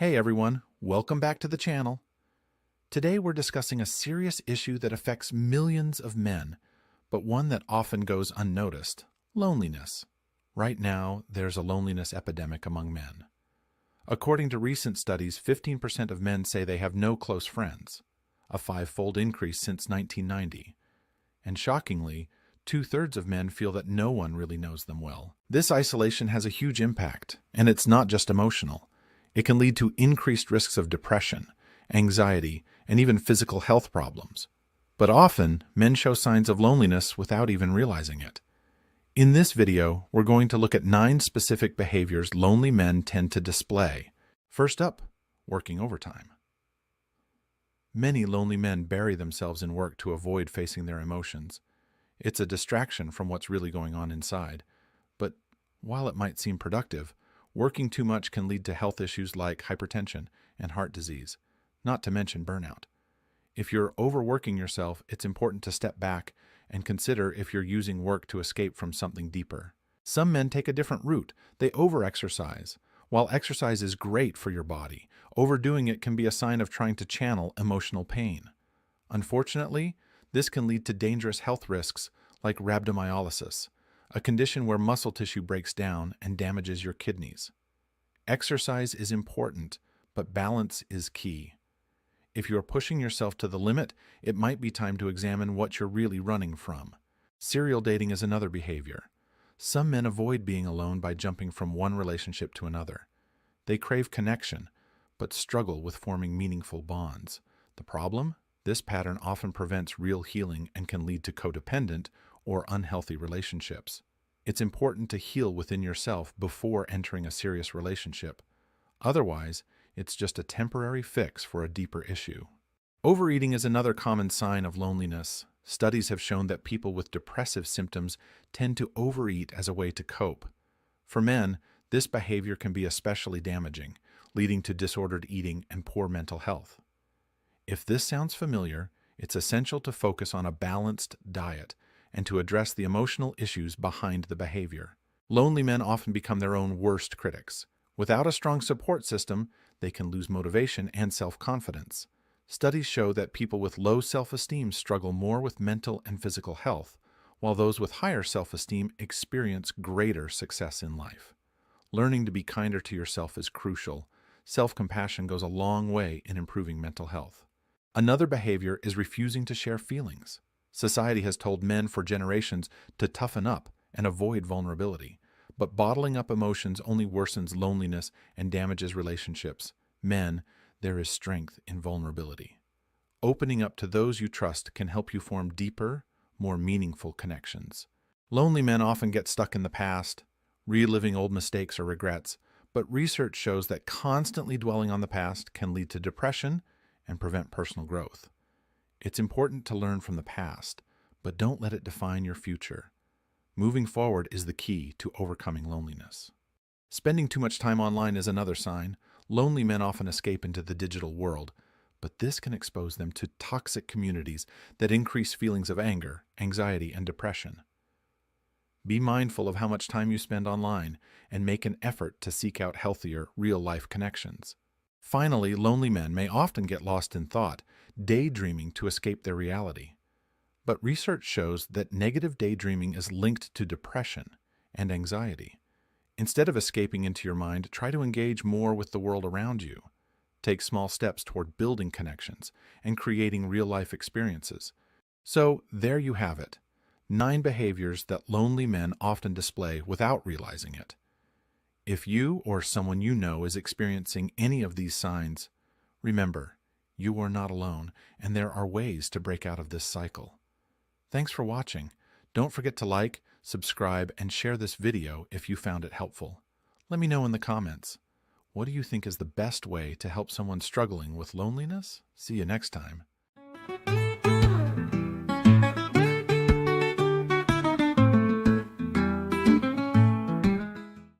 Hey everyone, welcome back to the channel. Today we're discussing a serious issue that affects millions of men, but one that often goes unnoticed: loneliness. Right now, there's a loneliness epidemic among men. According to recent studies, 15% of men say they have no close friends, a five-fold increase since 1990. And shockingly, 2/3 of men feel that no one really knows them well. This isolation has a huge impact, and it's not just emotional. It can lead to increased risks of depression, anxiety, and even physical health problems. But often, men show signs of loneliness without even realizing it. In this video, we're going to look at 9 specific behaviors lonely men tend to display. First up, working overtime. Many lonely men bury themselves in work to avoid facing their emotions. It's a distraction from what's really going on inside. But while it might seem productive, working too much can lead to health issues like hypertension and heart disease, not to mention burnout. If you're overworking yourself, it's important to step back and consider if you're using work to escape from something deeper. Some men take a different route. They overexercise. While exercise is great for your body, overdoing it can be a sign of trying to channel emotional pain. Unfortunately, this can lead to dangerous health risks like rhabdomyolysis, a condition where muscle tissue breaks down and damages your kidneys. Exercise is important, but balance is key. If you are pushing yourself to the limit, it might be time to examine what you're really running from. Serial dating is another behavior. Some men avoid being alone by jumping from one relationship to another. They crave connection, but struggle with forming meaningful bonds. The problem? This pattern often prevents real healing and can lead to codependent or unhealthy relationships. It's important to heal within yourself before entering a serious relationship. Otherwise, it's just a temporary fix for a deeper issue. Overeating is another common sign of loneliness. Studies have shown that people with depressive symptoms tend to overeat as a way to cope. For men, this behavior can be especially damaging, leading to disordered eating and poor mental health. If this sounds familiar, it's essential to focus on a balanced diet and to address the emotional issues behind the behavior. Lonely men often become their own worst critics. Without a strong support system, they can lose motivation and self-confidence. Studies show that people with low self-esteem struggle more with mental and physical health, while those with higher self-esteem experience greater success in life. Learning to be kinder to yourself is crucial. Self-compassion goes a long way in improving mental health. Another behavior is refusing to share feelings. Society has told men for generations to toughen up and avoid vulnerability, but bottling up emotions only worsens loneliness and damages relationships. Men, there is strength in vulnerability. Opening up to those you trust can help you form deeper, more meaningful connections. Lonely men often get stuck in the past, reliving old mistakes or regrets, but research shows that constantly dwelling on the past can lead to depression and prevent personal growth. It's important to learn from the past, but don't let it define your future. Moving forward is the key to overcoming loneliness. Spending too much time online is another sign. Lonely men often escape into the digital world, but this can expose them to toxic communities that increase feelings of anger, anxiety, and depression. Be mindful of how much time you spend online and make an effort to seek out healthier, real-life connections. Finally, lonely men may often get lost in thought, daydreaming to escape their reality. But research shows that negative daydreaming is linked to depression and anxiety. Instead of escaping into your mind, try to engage more with the world around you. Take small steps toward building connections and creating real-life experiences. So, there you have it. 9 behaviors that lonely men often display without realizing it. If you or someone you know is experiencing any of these signs, remember, you are not alone, and there are ways to break out of this cycle. Thanks for watching. Don't forget to like, subscribe, and share this video if you found it helpful. Let me know in the comments. What do you think is the best way to help someone struggling with loneliness? See you next time.